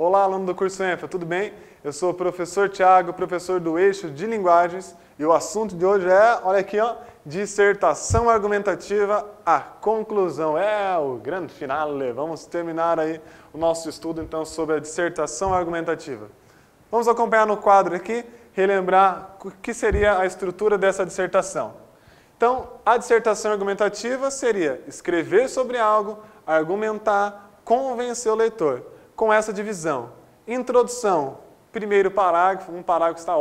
Olá, aluno do curso ENFA, tudo bem? Eu sou o professor Thiago, professor do eixo de linguagens, e o assunto de hoje é, olha aqui, ó, dissertação argumentativa, a conclusão. É o grande finale. Vamos terminar aí o nosso estudo, então, sobre a dissertação argumentativa. Vamos acompanhar no quadro aqui, relembrar o que seria a estrutura dessa dissertação. Então, a dissertação argumentativa seria escrever sobre algo, argumentar, convencer o leitor. Com essa divisão. Introdução, primeiro parágrafo, um parágrafo está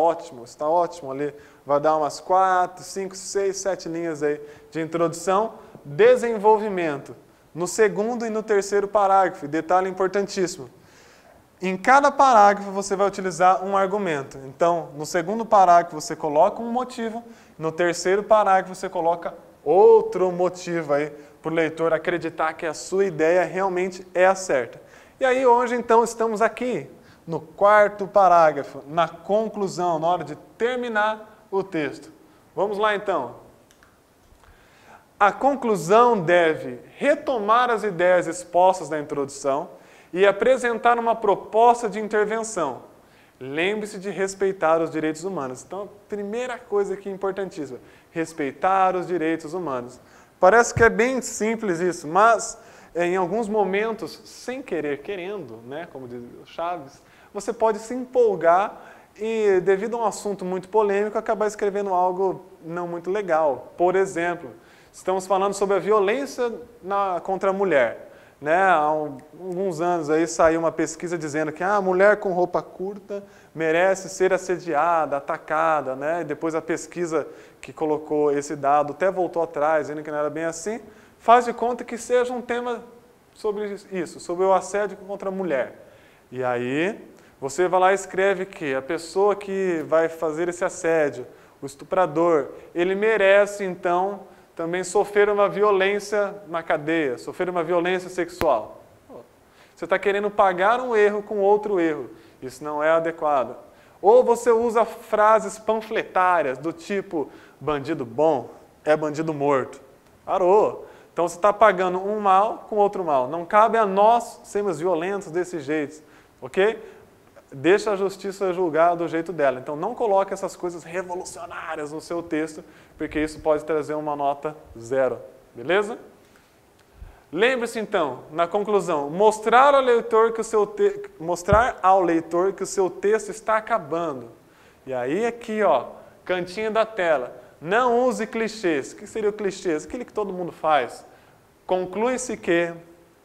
ótimo ali, vai dar umas 4, 5, 6, 7 linhas aí de introdução. Desenvolvimento, no segundo e no terceiro parágrafo, detalhe importantíssimo. Em cada parágrafo você vai utilizar um argumento. Então, no segundo parágrafo você coloca um motivo, no terceiro parágrafo você coloca outro motivo aí para o leitor acreditar que a sua ideia realmente é a certa. E aí hoje então estamos aqui no quarto parágrafo, na conclusão, na hora de terminar o texto. Vamos lá então. A conclusão deve retomar as ideias expostas na introdução e apresentar uma proposta de intervenção. Lembre-se de respeitar os direitos humanos. Então, a primeira coisa aqui importantíssima, respeitar os direitos humanos. Parece que é bem simples isso, mas em alguns momentos, sem querer, querendo, né, como diz o Chaves, você pode se empolgar e, devido a um assunto muito polêmico, acabar escrevendo algo não muito legal. Por exemplo, estamos falando sobre a violência contra a mulher. Né? Há alguns anos aí saiu uma pesquisa dizendo que a mulher com roupa curta merece ser assediada, atacada. Né? E depois a pesquisa que colocou esse dado até voltou atrás, dizendo que não era bem assim. Faz de conta que seja um tema sobre isso, sobre o assédio contra a mulher. E aí, você vai lá e escreve que a pessoa que vai fazer esse assédio, o estuprador, ele merece, então, também sofrer uma violência na cadeia, sofrer uma violência sexual. Você está querendo pagar um erro com outro erro. Isso não é adequado. Ou você usa frases panfletárias do tipo, bandido bom é bandido morto. Parou. Então, você está pagando um mal com outro mal. Não cabe a nós sermos violentos desse jeito, ok? Deixa a justiça julgar do jeito dela. Então, não coloque essas coisas revolucionárias no seu texto, porque isso pode trazer uma nota 0, beleza? Lembre-se, então, na conclusão, mostrar ao leitor que o seu texto está acabando. E aí, aqui, ó, cantinho da tela. Não use clichês. O que seria o clichês? Aquele que todo mundo faz. Conclui-se que,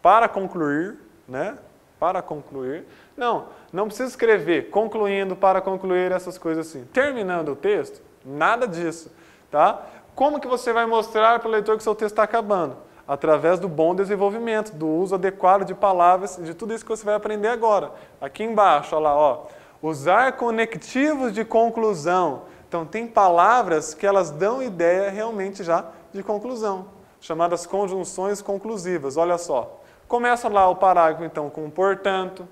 para concluir, né? Para concluir. Não precisa escrever concluindo, para concluir, essas coisas assim. Terminando o texto, nada disso. Tá? Como que você vai mostrar para o leitor que seu texto está acabando? Através do bom desenvolvimento, do uso adequado de palavras, de tudo isso que você vai aprender agora. Aqui embaixo, olha lá, ó. Usar conectivos de conclusão. Então, tem palavras que elas dão ideia realmente já de conclusão, chamadas conjunções conclusivas. Olha só. Começa lá o parágrafo, então, com portanto,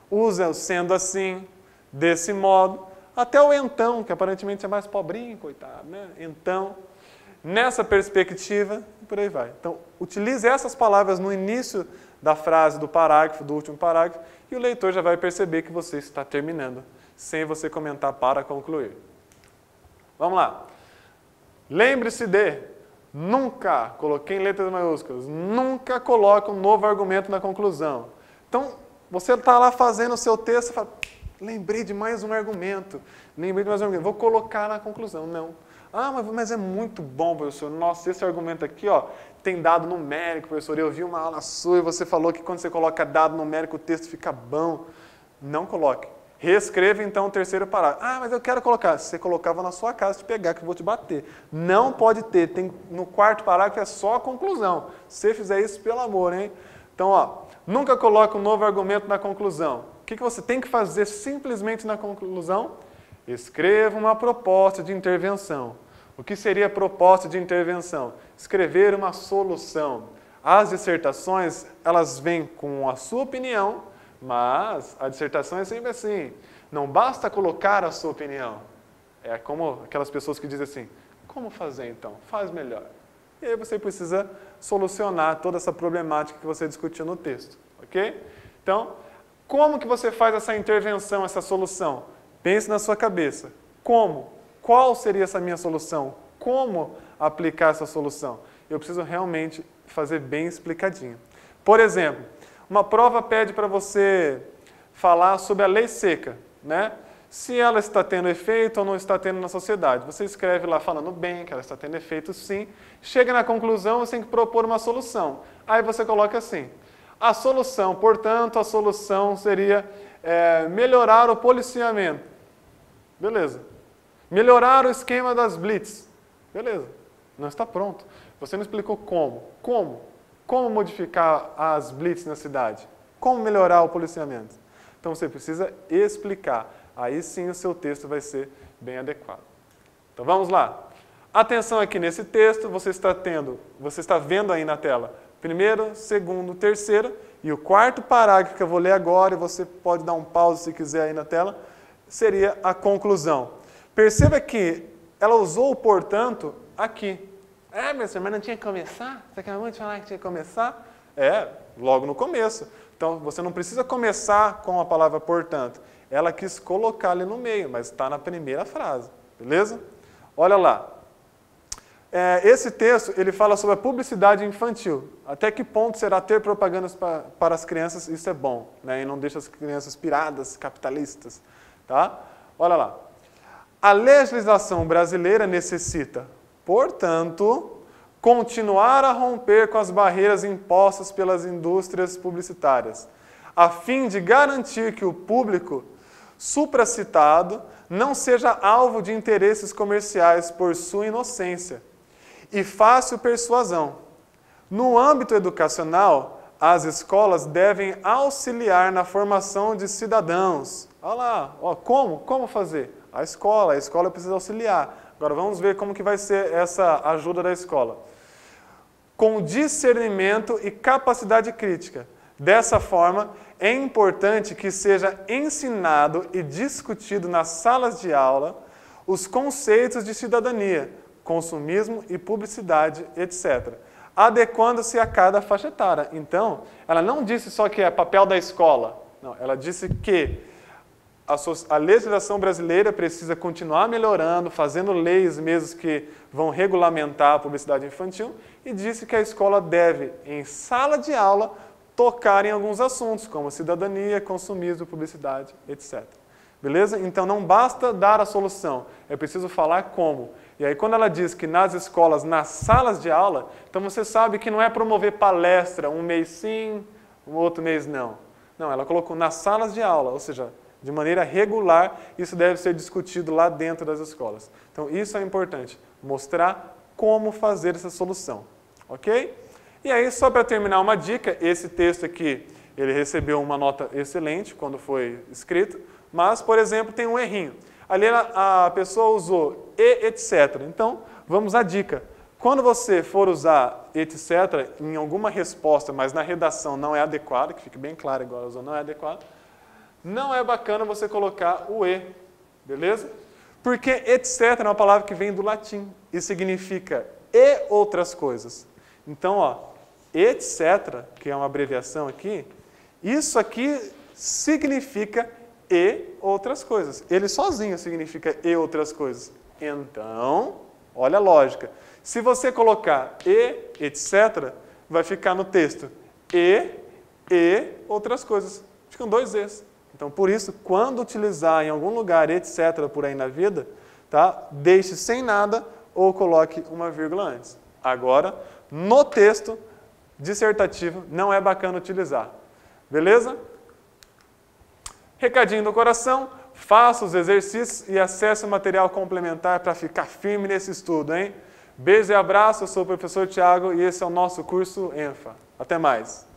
usa o sendo assim, desse modo, até o então, que aparentemente é mais pobrinho, coitado, né? Então, nessa perspectiva, e por aí vai. Então, utilize essas palavras no início da frase do parágrafo, do último parágrafo, e o leitor já vai perceber que você está terminando, sem você comentar para concluir. Vamos lá. Lembre-se de, nunca, coloquei em letras maiúsculas, nunca coloque um novo argumento na conclusão. Então, você está lá fazendo o seu texto e fala, lembrei de mais um argumento, vou colocar na conclusão. Não. Mas é muito bom, professor. Nossa, esse argumento aqui, ó, tem dado numérico, professor. Eu vi uma aula sua e você falou que quando você coloca dado numérico o texto fica bom. Não coloque. Reescreva, então, o terceiro parágrafo. Mas eu quero colocar. Você colocava na sua casa, te pegar, que eu vou te bater. Não pode ter. No quarto parágrafo é só a conclusão. Se você fizer isso, pelo amor, hein? Então, ó, nunca coloque um novo argumento na conclusão. O que você tem que fazer simplesmente na conclusão? Escreva uma proposta de intervenção. O que seria proposta de intervenção? Escrever uma solução. As dissertações, elas vêm com a sua opinião, mas a dissertação é sempre assim. Não basta colocar a sua opinião. É como aquelas pessoas que dizem assim, como fazer então? Faz melhor. E aí você precisa solucionar toda essa problemática que você discutiu no texto. Ok? Então, Como que você faz essa intervenção, essa solução? Pense na sua cabeça. Como? Qual seria essa minha solução? Como aplicar essa solução? Eu preciso realmente fazer bem explicadinho. Por exemplo, uma prova pede para você falar sobre a lei seca, né? Se ela está tendo efeito ou não está tendo na sociedade. Você escreve lá falando bem, que ela está tendo efeito sim. Chega na conclusão, você tem que propor uma solução. Aí você coloca assim: a solução, portanto, a solução seria melhorar o policiamento. Beleza. Melhorar o esquema das blitz. Beleza. Não está pronto. Você não explicou como. Como? Como modificar as blitz na cidade? Como melhorar o policiamento? Então você precisa explicar. Aí sim o seu texto vai ser bem adequado. Então vamos lá. Atenção aqui nesse texto, você está vendo aí na tela, primeiro, segundo, terceiro, e o quarto parágrafo que eu vou ler agora, e você pode dar um pause se quiser aí na tela, seria a conclusão. Perceba que ela usou o portanto aqui. Mas não tinha que começar? Você acabou de falar que tinha que começar? Logo no começo. Então você não precisa começar com a palavra portanto. Ela quis colocar ali no meio, mas está na primeira frase, beleza? Olha lá. Esse texto, ele fala sobre a publicidade infantil. Até que ponto será ter propagandas para as crianças, isso é bom, né? E não deixa as crianças piradas, capitalistas, tá? Olha lá. A legislação brasileira necessita, portanto, continuar a romper com as barreiras impostas pelas indústrias publicitárias, a fim de garantir que o público supracitado não seja alvo de interesses comerciais por sua inocência e fácil persuasão. No âmbito educacional, as escolas devem auxiliar na formação de cidadãos. Olha lá, como fazer? A escola precisa auxiliar. Agora vamos ver como que vai ser essa ajuda da escola. Com discernimento e capacidade crítica. Dessa forma, é importante que seja ensinado e discutido nas salas de aula os conceitos de cidadania, consumismo e publicidade, etc., adequando-se a cada faixa etária. Então, ela não disse só que é papel da escola. Não, ela disse que a legislação brasileira precisa continuar melhorando, fazendo leis mesmo que vão regulamentar a publicidade infantil, e disse que a escola deve, em sala de aula, tocar em alguns assuntos, como cidadania, consumismo, publicidade, etc. Beleza? Então não basta dar a solução, é preciso falar como. E aí quando ela diz que nas escolas, nas salas de aula, então você sabe que não é promover palestra, um mês sim, um outro mês não. Não, ela colocou nas salas de aula, ou seja, de maneira regular, isso deve ser discutido lá dentro das escolas. Então isso é importante, mostrar como fazer essa solução. Ok? E aí, só para terminar uma dica, esse texto aqui, ele recebeu uma nota excelente quando foi escrito, mas, por exemplo, tem um errinho. Ali a pessoa usou e, etc. Então, vamos à dica. Quando você for usar etc. em alguma resposta, mas na redação não é adequado, que fique bem claro igual ela usou, não é adequado, não é bacana você colocar o e, beleza? Porque etc. é uma palavra que vem do latim e significa e outras coisas. Então, etc., que é uma abreviação aqui, isso aqui significa e outras coisas. Ele sozinho significa e outras coisas. Então, olha a lógica. Se você colocar e, etc., vai ficar no texto e outras coisas. Ficam dois e's. Então, por isso, quando utilizar em algum lugar etc. por aí na vida, tá? Deixe sem nada ou coloque uma vírgula antes. Agora, no texto dissertativo, não é bacana utilizar. Beleza? Recadinho do coração, faça os exercícios e acesse o material complementar para ficar firme nesse estudo, hein? Beijo e abraço, eu sou o professor Tiago e esse é o nosso curso ENFA. Até mais!